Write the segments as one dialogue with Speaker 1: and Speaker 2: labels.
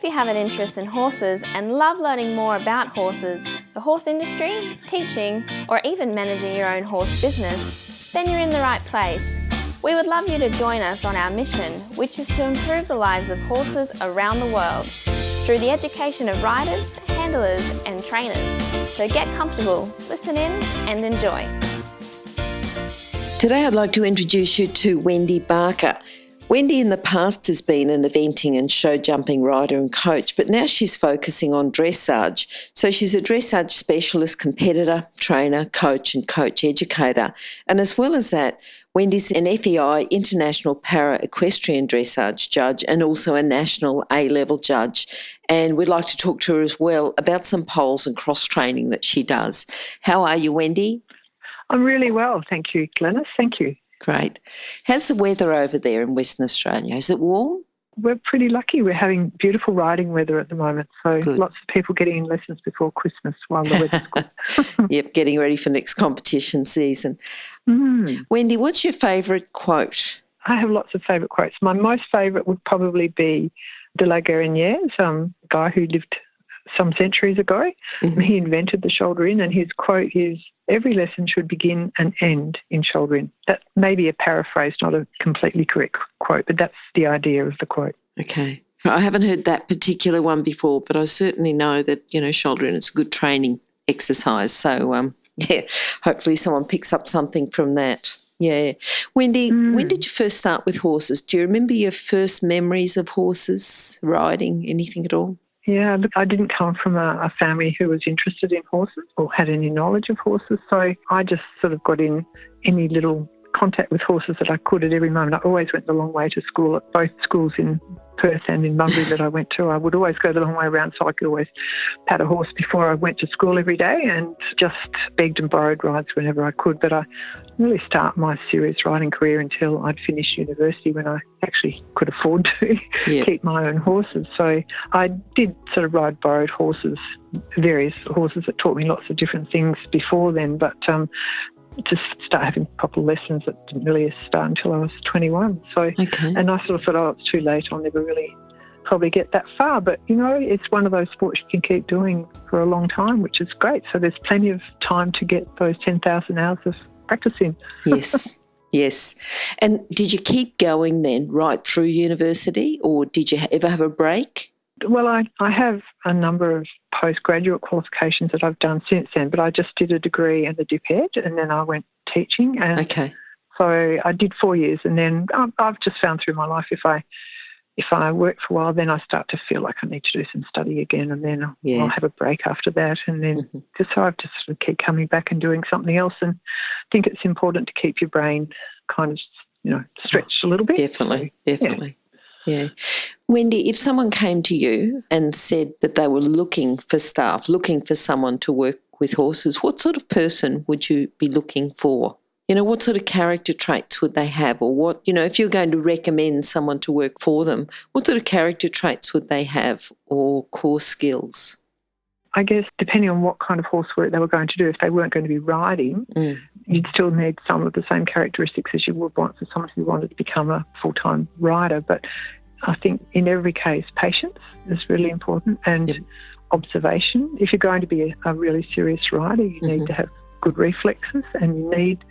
Speaker 1: you have an interest in horses and love learning more about horses, the horse industry, teaching, or even managing your own horse business, then you're in the right place. We would love you to join us on our mission, which is to improve the lives of horses around the world through the education of riders, handlers, and trainers. So get comfortable, listen in, and enjoy.
Speaker 2: Today I'd like to introduce you to Wendy Barker. Wendy in the past has been an eventing and show jumping rider and coach, but now she's focusing on dressage. So she's a dressage specialist, competitor, trainer, coach and coach educator. And as well as that, Wendy's an FEI International Para Equestrian Dressage judge and also a national A-level judge. And we'd like to talk to her as well about some poles and cross-training that she does. How are you, Wendy?
Speaker 3: I'm really well, thank you, Glenys. Thank you.
Speaker 2: Great. How's the weather over there in Western Australia? Is it warm?
Speaker 3: We're pretty lucky. We're having beautiful riding weather at the moment, so
Speaker 2: Good.
Speaker 3: Lots of people getting in lessons before Christmas while the weather's good.
Speaker 2: Yep, getting ready for next competition season. Wendy, what's your favourite quote?
Speaker 3: I have lots of favourite quotes. My most favourite would probably be de la Guerinière's, a guy who lived some centuries ago. He invented the shoulder in, and his quote is, "Every lesson should begin and end in shoulder in." That may be a paraphrase, not a completely correct quote, but that's the idea of the quote.
Speaker 2: Okay. I haven't heard that particular one before, but I certainly know that, shoulder in is a good training exercise. So, hopefully someone picks up something from that. Yeah. Wendy, when did you first start with horses? Do you remember your first memories of horses, riding, anything at all?
Speaker 3: Yeah, look, I didn't come from a family who was interested in horses or had any knowledge of horses, so I just sort of got in any little contact with horses that I could at every moment. I always went the long way to school at both schools in Perth and in Bunbury that I went to. I would always go the long way around, so I could always pat a horse before I went to school every day and just begged and borrowed rides whenever I could. But I didn't really start my serious riding career until I'd finished university, when I actually could afford to keep my own horses. So I did sort of ride borrowed horses, various horses that taught me lots of different things before then, but to start having proper lessons, that didn't really start until I was 21. So, and I sort of thought, it's too late, I'll never really probably get that far. But, it's one of those sports you can keep doing for a long time, which is great. So there's plenty of time to get those 10,000 hours of practice in.
Speaker 2: Yes. And did you keep going then right through university, or did you ever have a break?
Speaker 3: Well, I have a number of postgraduate qualifications that I've done since then, but I just did a degree and a dip-ed, and then I went teaching. And so I did 4 years, and then I've just found through my life, if I work for a while, then I start to feel like I need to do some study again, and then I'll have a break after that, and then so I've just sort of keep coming back and doing something else, and I think it's important to keep your brain kind of, stretched a little bit.
Speaker 2: Definitely. Yeah. Wendy, if someone came to you and said that they were looking for staff, looking for someone to work with horses, what sort of person would you be looking for? What sort of character traits would they have, or what, if you're going to recommend someone to work for them, what sort of character traits would they have, or core skills?
Speaker 3: I guess depending on what kind of horse work they were going to do, if they weren't going to be riding, you'd still need some of the same characteristics as you would want for someone who wanted to become a full-time rider. But I think in every case, patience is really important, and observation. If you're going to be a really serious rider, you need to have good reflexes, and you need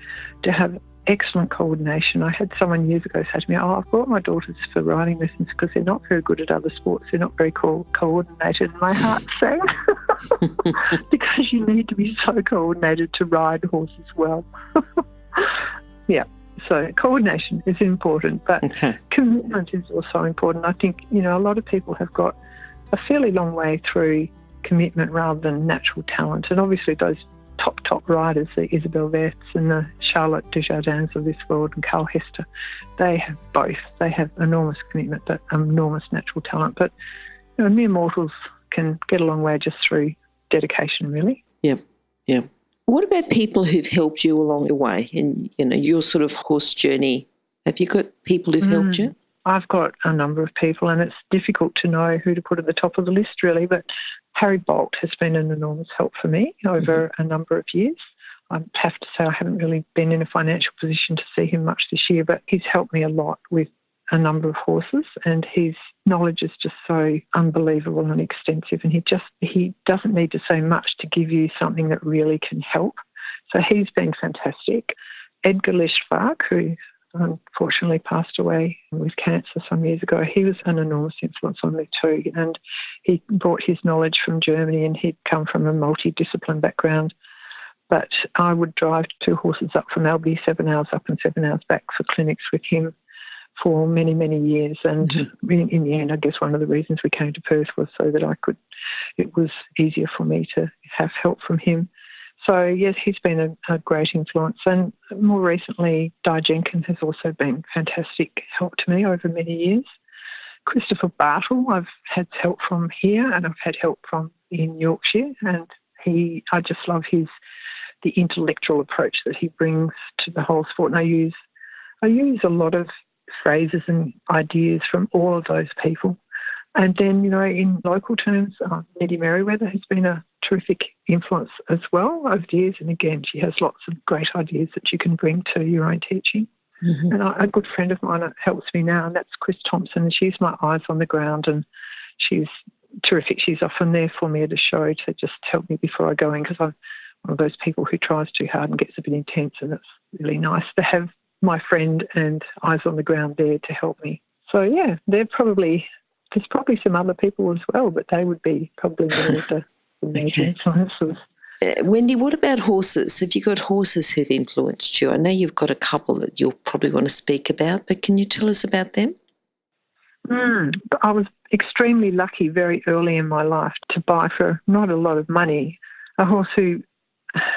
Speaker 3: to have excellent coordination. I had someone years ago say to me, I've brought my daughters for riding lessons because they're not very good at other sports. They're not very coordinated. And my heart sank because you need to be so coordinated to ride horses well. So coordination is important, but commitment is also important. I think, a lot of people have got a fairly long way through commitment rather than natural talent. And obviously those top riders, the Isabelle Verts and the Charlotte Desjardins of this world and Carl Hester, they have both. They have enormous commitment but enormous natural talent. But mere mortals can get a long way just through dedication, really.
Speaker 2: Yep. What about people who've helped you along the way in your sort of horse journey? Have you got people who've helped you?
Speaker 3: I've got a number of people, and it's difficult to know who to put at the top of the list, really, but Harry Bolt has been an enormous help for me over a number of years. I have to say I haven't really been in a financial position to see him much this year, but he's helped me a lot with a number of horses, and his knowledge is just so unbelievable and extensive, and he doesn't need to say much to give you something that really can help. So he's been fantastic. Edgar Lichtvark, who unfortunately passed away with cancer some years ago, he was an enormous influence on me too, and he brought his knowledge from Germany, and he'd come from a multidiscipline background. But I would drive 2 horses up from Albany, 7 hours up and 7 hours back for clinics with him for many, many years. And in the end, I guess one of the reasons we came to Perth was so that it was easier for me to have help from him. So, yes, he's been a great influence. And more recently, Di Jenkins has also been fantastic help to me over many years. Christopher Bartle, I've had help from here, and I've had help from in Yorkshire. And I just love the intellectual approach that he brings to the whole sport. And I use a lot of phrases and ideas from all of those people. And then, in local terms, Nettie Merriweather has been a terrific influence as well over the years. And again, she has lots of great ideas that you can bring to your own teaching. And a good friend of mine that helps me now, and that's Chris Thompson, and she's my eyes on the ground, and she's terrific. She's often there for me at a show to just help me before I go in, because I'm one of those people who tries too hard and gets a bit intense, and it's really nice to have my friend and eyes on the ground there to help me. So, yeah, there's probably some other people as well, but they would be probably one of the major influences.
Speaker 2: Wendy, what about horses? Have you got horses who've influenced you? I know you've got a couple that you'll probably want to speak about, but can you tell us about them?
Speaker 3: I was extremely lucky very early in my life to buy for not a lot of money a horse who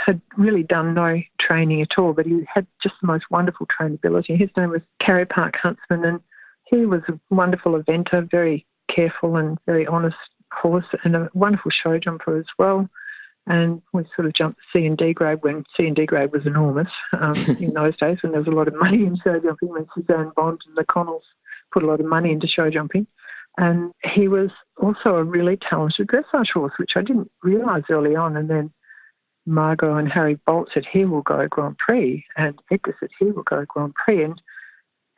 Speaker 3: had really done no training at all, but he had just the most wonderful trainability. His name was Carey Park Huntsman, and he was a wonderful eventer, very careful and very honest horse, and a wonderful show jumper as well. And we sort of jumped C&D grade when C&D grade was enormous in those days, when there was a lot of money in show jumping, when Suzanne Bond and the Connells put a lot of money into show jumping. And he was also a really talented dressage horse, which I didn't realise early on. And then Margot and Harry Bolt said, he will go Grand Prix, and Edgar said, he will go Grand Prix. And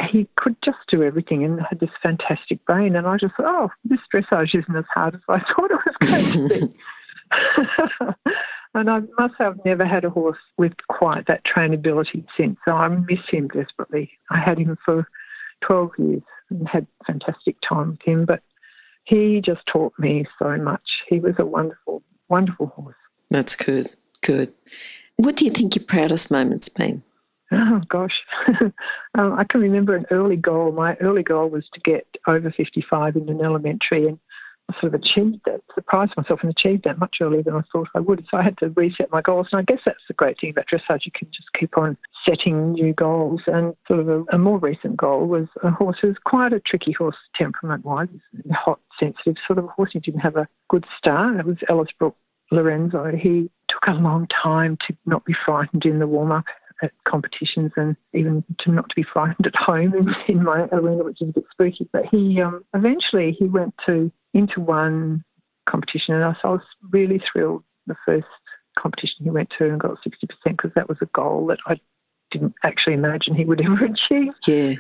Speaker 3: he could just do everything and had this fantastic brain. And I just thought, this dressage isn't as hard as I thought it was going to be. And I must say I've never had a horse with quite that trainability since, so I miss him desperately. I had him for 12 years and had a fantastic time with him, but he just taught me so much. He was a wonderful, wonderful horse.
Speaker 2: That's good, good. What do you think your proudest moment's been?
Speaker 3: Oh, gosh. I can remember an early goal. My early goal was to get over 55 in an elementary, and I sort of achieved that, surprised myself and achieved that much earlier than I thought I would. So I had to reset my goals. And I guess that's the great thing about dressage. You can just keep on setting new goals. And sort of a more recent goal was a horse who was quite a tricky horse temperament-wise, hot, sensitive sort of horse. He didn't have a good start. It was Ellisbrook Lorenzo. He took a long time to not be frightened in the warm-up at competitions, and even not to be frightened at home in my arena, which is a bit spooky. But he eventually went into one competition, and I was really thrilled the first competition he went to and got 60%, because that was a goal that I didn't actually imagine he would ever achieve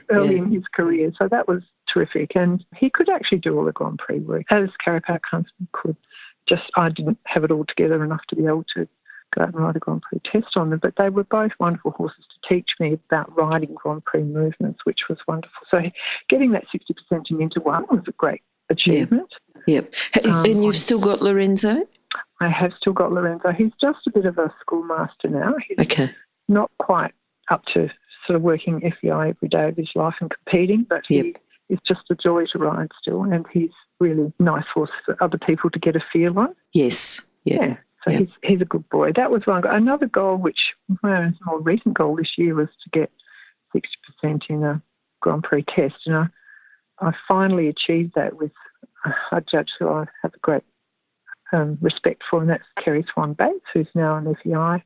Speaker 3: early in his career. So that was terrific. And he could actually do all the Grand Prix work, as Carey Park Huntsman could. Just I didn't have it all together enough to be able to go out and ride a Grand Prix test on them, but they were both wonderful horses to teach me about riding Grand Prix movements, which was wonderful. So getting that 60% into one was a great achievement.
Speaker 2: Yep. And you've still got Lorenzo?
Speaker 3: I have still got Lorenzo. He's just a bit of a schoolmaster now. He's not quite up to sort of working FEI every day of his life and competing, but he is just a joy to ride still, and he's really nice horse for other people to get a feel on.
Speaker 2: Yes.
Speaker 3: Yeah. So he's a good boy. That was one goal. Another goal, which a more recent goal this year, was to get 60% in a Grand Prix test. And I finally achieved that with a judge who I have a great respect for, and that's Kerry Swan Bates, who's now an FEI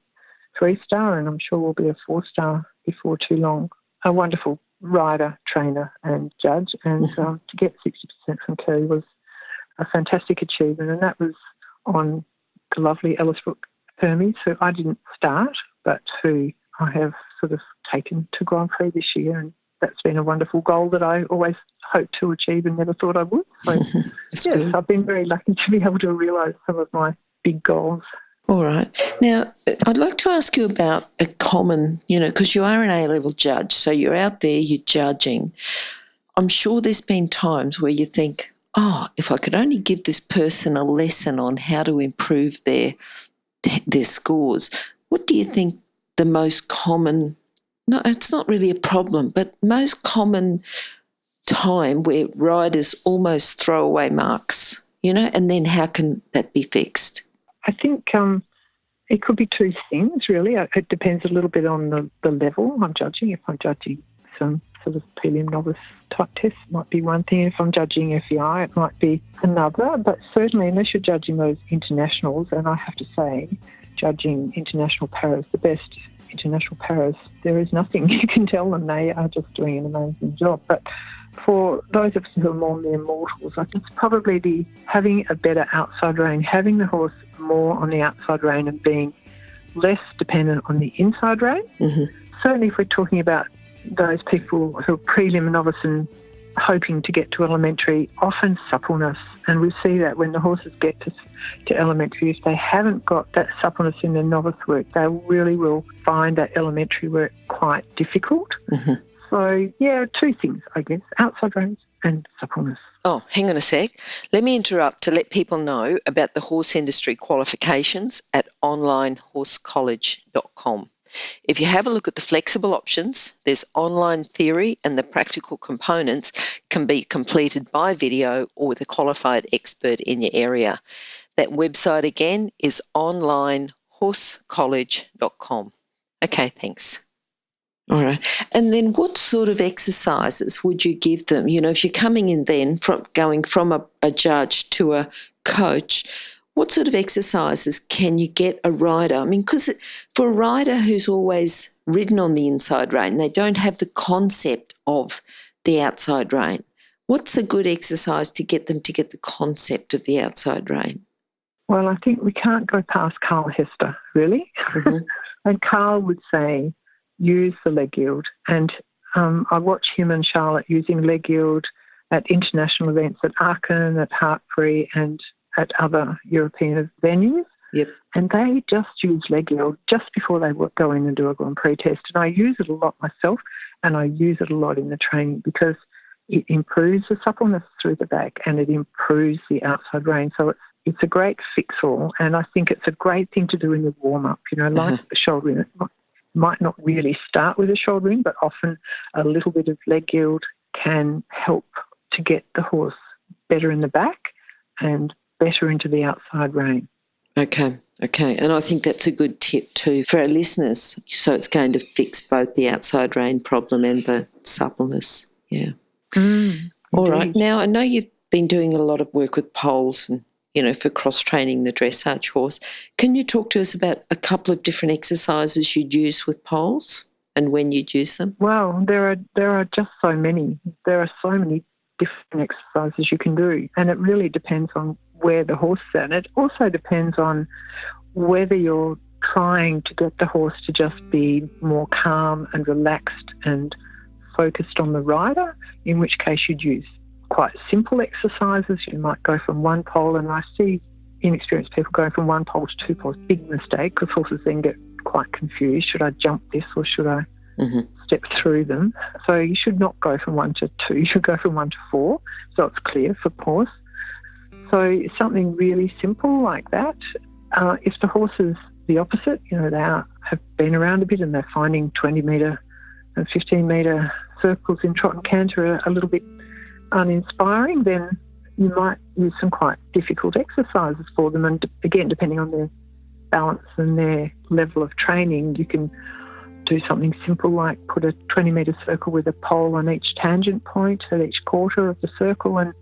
Speaker 3: 3-star, and I'm sure will be a 4-star before too long. A wonderful rider, trainer and judge. And to get 60% from Kerry was a fantastic achievement, and that was on the lovely Ellisbrook Hermes, who I didn't start, but who I have sort of taken to Grand Prix this year, and that's been a wonderful goal that I always hoped to achieve and never thought I would. So, yes,
Speaker 2: good.
Speaker 3: I've been very lucky to be able to realise some of my big goals.
Speaker 2: All right. Now, I'd like to ask you about a common, because you are an A-level judge, so you're out there, you're judging. I'm sure there's been times where you think, if I could only give this person a lesson on how to improve their scores. What do you think the most common, no, it's not really a problem, but most common time where riders almost throw away marks, and then how can that be fixed?
Speaker 3: I think it could be two things, really. It depends a little bit on the level I'm judging. If I'm judging some sort of prelim novice type test, it might be one thing. If I'm judging FEI, it might be another. But certainly, unless you're judging those internationals, and I have to say, judging international paras, the best international paras, there is nothing you can tell them. They are just doing an amazing job. But for those of us who are more mere mortals, I think it's probably having a better outside rein, having the horse more on the outside rein and being less dependent on the inside rein.
Speaker 2: Mm-hmm.
Speaker 3: Certainly if we're talking about those people who are prelim novice and hoping to get to elementary, often suppleness. And we see that when the horses get to elementary, if they haven't got that suppleness in their novice work, they really will find that elementary work quite difficult.
Speaker 2: Mm-hmm.
Speaker 3: So, yeah, two things, I guess, outside reins and suppleness.
Speaker 2: Oh, hang on a sec. Let me interrupt to let people know about the horse industry qualifications at onlinehorsecollege.com. If you have a look at the flexible options, there's online theory and the practical components can be completed by video or with a qualified expert in your area. That website again is onlinehorsecollege.com. Okay, thanks. All right. And then what sort of exercises would you give them? If you're coming in then going from a judge to a coach, what sort of exercises can you get a rider? I mean, because for a rider who's always ridden on the inside rein, they don't have the concept of the outside rein. What's a good exercise to get them to get the concept of the outside rein?
Speaker 3: Well, I think we can't go past Carl Hester, really.
Speaker 2: Mm-hmm.
Speaker 3: And Carl would say, use the leg yield. And I watch him and Charlotte using leg yield at international events at Aachen, at Hartbury and at other European venues.
Speaker 2: Yep.
Speaker 3: And they just use leg yield just before they go in and do a Grand Prix test. And I use it a lot myself, and I use it a lot in the training because it improves the suppleness through the back and it improves the outside rein. So it's a great fix-all, and I think it's a great thing to do in the warm-up. Like the shoulder in, it might not really start with a shoulder in, but often a little bit of leg yield can help to get the horse better in the back and better into the outside rein.
Speaker 2: Okay. And I think that's a good tip too for our listeners. So it's going to fix both the outside rein problem and the suppleness. Yeah. All right. Now, I know you've been doing a lot of work with poles and, for cross-training the dressage horse. Can you talk to us about a couple of different exercises you'd use with poles and when you'd use them?
Speaker 3: Well, there are just so many. There are so many different exercises you can do, and it really depends on where the horse is at. It also depends on whether you're trying to get the horse to just be more calm and relaxed and focused on the rider, in which case you'd use quite simple exercises. You might go from one pole, and I see inexperienced people going from one pole to two poles. Big mistake, because horses then get quite confused. Should I jump this or should I step through them? So you should not go from 1 to 2. You should go from 1 to 4, so it's clear for horse. So something really simple like that. If the horse is the opposite, they have been around a bit and they're finding 20-metre and 15-metre circles in trot and canter a little bit uninspiring, then you might use some quite difficult exercises for them. And again, depending on their balance and their level of training, you can do something simple like put a 20-metre circle with a pole on each tangent point at each quarter of the circle and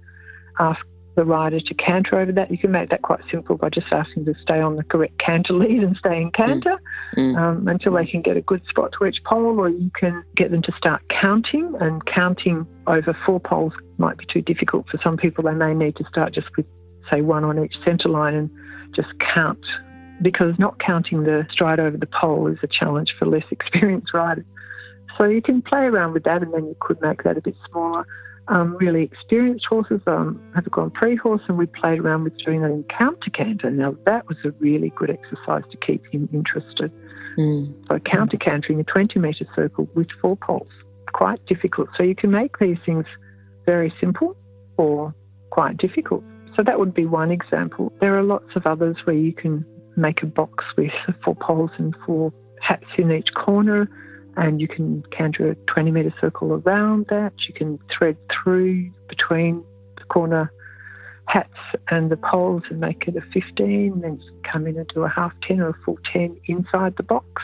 Speaker 3: ask the rider to canter over that. You can make that quite simple by just asking to stay on the correct canter lead and stay in canter until they can get a good spot to each pole, or you can get them to start counting, and counting over 4 poles might be too difficult for some people. They may need to start just with, say, 1 on each centre line and just count, because not counting the stride over the pole is a challenge for less experienced riders. So you can play around with that, and then you could make that a bit smaller. Really experienced horses have a Grand Prix horse, and we played around with doing that in counter-canter. Now, that was a really good exercise to keep him interested. So counter-cantering a 20-metre circle with 4 poles, quite difficult. So you can make these things very simple or quite difficult. So that would be one example. There are lots of others where you can make a box with 4 poles and 4 hats in each corner, and you can canter a 20-metre circle around that. You can thread through between the corner hats and the poles and make it a 15, then you can come in and do a half 10 or a full 10 inside the box.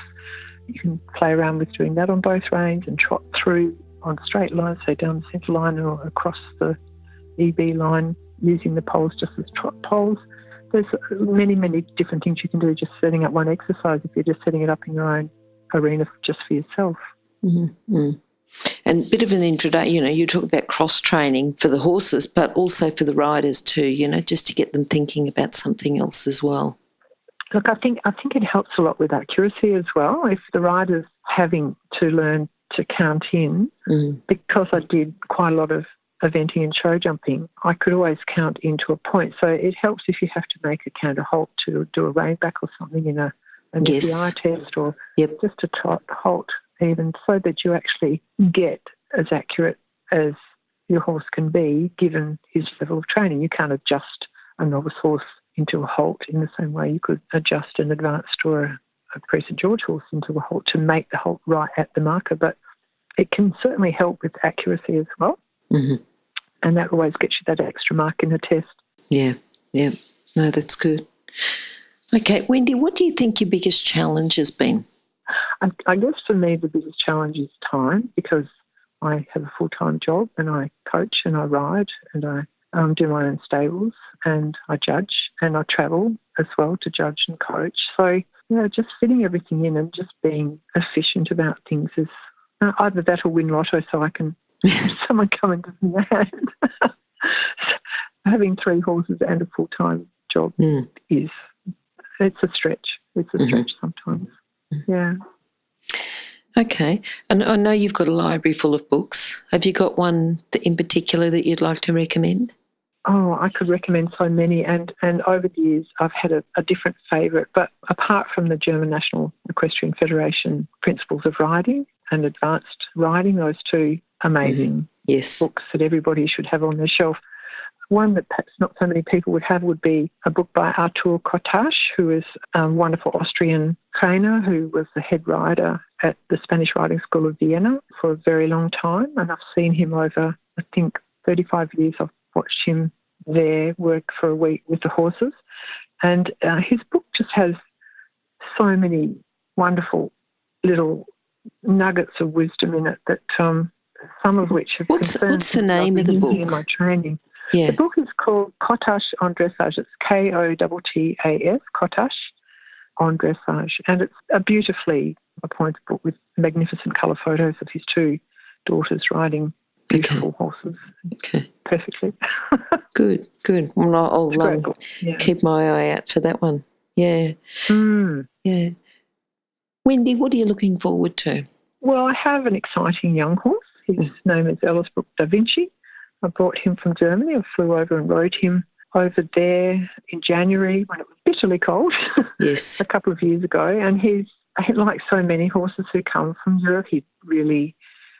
Speaker 3: You can play around with doing that on both reins and trot through on straight lines, so down the centre line or across the EB line, using the poles just as trot poles. There's many, many different things you can do just setting up one exercise if you're just setting it up in your own arena just for yourself.
Speaker 2: And a bit of an introduction, you talk about cross-training for the horses, but also for the riders too, just to get them thinking about something else as well.
Speaker 3: Look, I think it helps a lot with accuracy as well. If the rider's having to learn to count in, because I did quite a lot of eventing and show jumping, I could always count into a point. So it helps if you have to make a counter halt to do a rein back or something in an EPI test, or just a trot halt even, so that you actually get as accurate as your horse can be given his level of training. You can't adjust a novice horse into a halt in the same way you could adjust an advanced or a pre-St. George horse into a halt to make the halt right at the marker. But it can certainly help with accuracy as well. And that always gets you that extra mark in a test. Yeah.
Speaker 2: No, that's good. Okay, Wendy, what do you think your biggest challenge has been?
Speaker 3: I guess for me the biggest challenge is time, because I have a full-time job and I coach and I ride and I do my own stables and I judge and I travel as well to judge and coach. So, just fitting everything in and just being efficient about things is either that or win lotto so I can someone come and give me a hand. Having 3 horses and a full-time job it's a stretch. It's a stretch sometimes. Yeah.
Speaker 2: Okay. And I know you've got a library full of books. Have you got one in particular that you'd like to recommend?
Speaker 3: Oh, I could recommend so many. And over the years, I've had a different favourite. But apart from the German National Equestrian Federation Principles of Riding and Advanced Riding, those 2 amazing books that everybody should have on their shelf. One that perhaps not so many people would have would be a book by Artur Kotasch, who is a wonderful Austrian trainer who was the head rider at the Spanish Riding School of Vienna for a very long time. And I've seen him over, I think, 35 years. I've watched him there work for a week with the horses. And his book just has so many wonderful little nuggets of wisdom in it that some of which have
Speaker 2: What's the name of the book?
Speaker 3: In my training.
Speaker 2: Yeah.
Speaker 3: The book is called Kotasch on Dressage. It's Kottas, Kotasch on Dressage. And it's a beautifully appointed book with magnificent colour photos of his 2 daughters riding beautiful horses.
Speaker 2: Okay.
Speaker 3: Perfectly.
Speaker 2: Good. Well, I'll keep my eye out for that one. Yeah. Yeah. Wendy, what are you looking forward to?
Speaker 3: Well, I have an exciting young horse. His name is Ellisbrook Da Vinci. I brought him from Germany. I flew over and rode him over there in January when it was bitterly cold a couple of years ago. And he's, like so many horses who come from Europe, he really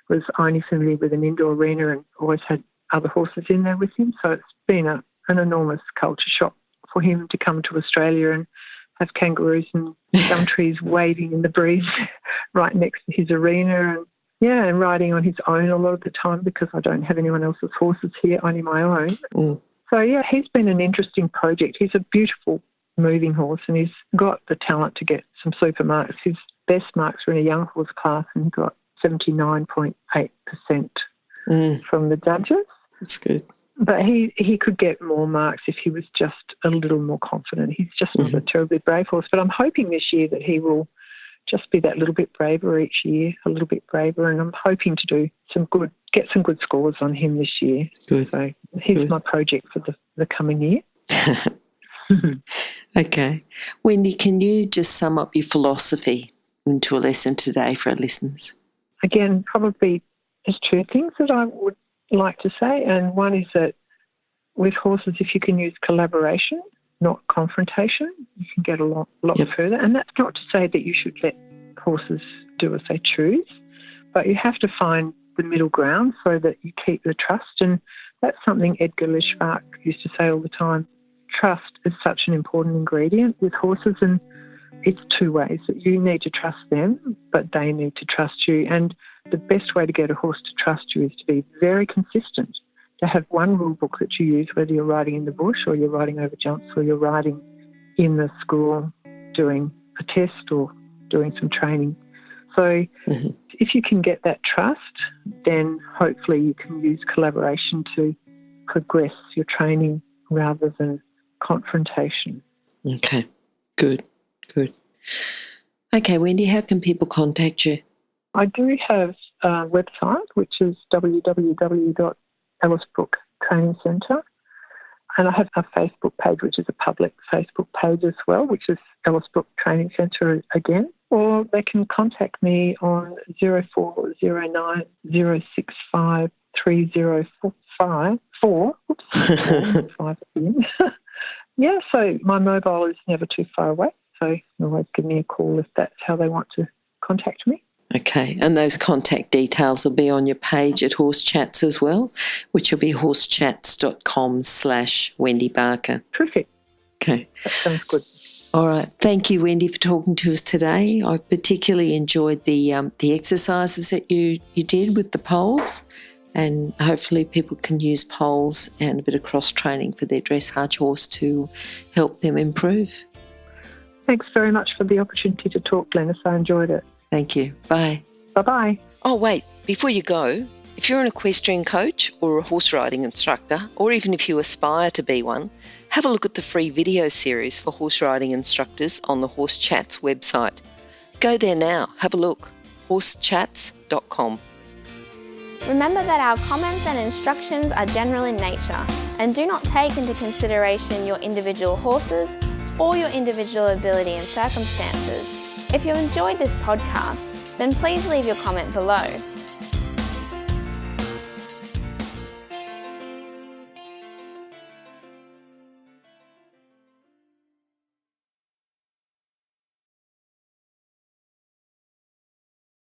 Speaker 3: was only familiar with an indoor arena and always had other horses in there with him. So it's been an enormous culture shock for him to come to Australia and have kangaroos and gum trees waving in the breeze right next to his arena, and riding on his own a lot of the time because I don't have anyone else's horses here, only my own. So, he's been an interesting project. He's a beautiful moving horse and he's got the talent to get some super marks. His best marks were in a young horse class and he got 79.8% from the judges.
Speaker 2: That's good.
Speaker 3: But he could get more marks if he was just a little more confident. He's just not a terribly brave horse. But I'm hoping this year that he will just be that little bit braver each year, a little bit braver, and I'm hoping to get some good scores on him this year.
Speaker 2: Good.
Speaker 3: So here's my project for the coming year.
Speaker 2: Okay. Wendy, can you just sum up your philosophy into a lesson today for our listeners?
Speaker 3: again, probably there's two things that I would like to say. And one is that with horses, if you can use collaboration, not confrontation, you can get a lot further. And that's not to say that you should let horses do as they choose, but you have to find the middle ground so that you keep the trust. And that's something Edgar Lischbach used to say all the time. Trust is such an important ingredient with horses, and it's two ways. That you need to trust them, but they need to trust you. And the best way to get a horse to trust you is to be very consistent, to have one rule book that you use, whether you're riding in the bush or you're riding over jumps or you're riding in the school doing a test or doing some training. So if you can get that trust, then hopefully you can use collaboration to progress your training rather than confrontation.
Speaker 2: Okay, good. Okay, Wendy, how can people contact you?
Speaker 3: I do have a website, which is www.Ellisbrook Training Centre, and I have a Facebook page, which is a public Facebook page as well, which is Ellisbrook Training Centre again. Or they can contact me on 0409 065 3045. Yeah, so my mobile is never too far away, so you can always give me a call if that's how they want to contact me.
Speaker 2: Okay, and those contact details will be on your page at Horse Chats as well, which will be horsechats.com/Wendy Barker.
Speaker 3: Terrific.
Speaker 2: Okay.
Speaker 3: That sounds good.
Speaker 2: All right. Thank you, Wendy, for talking to us today. I particularly enjoyed the exercises that you did with the poles, and hopefully people can use poles and a bit of cross-training for their dressage horse to help them improve.
Speaker 3: Thanks very much for the opportunity to talk, Glenys. I enjoyed it.
Speaker 2: Thank you. Bye.
Speaker 3: Bye-bye.
Speaker 2: Oh, wait. Before you go, if you're an equestrian coach or a horse riding instructor, or even if you aspire to be one, have a look at the free video series for horse riding instructors on the Horse Chats website. Go there now. Have a look. horsechats.com.
Speaker 1: Remember that our comments and instructions are general in nature and do not take into consideration your individual horses or your individual ability and circumstances. If you enjoyed this podcast, then please leave your comment below.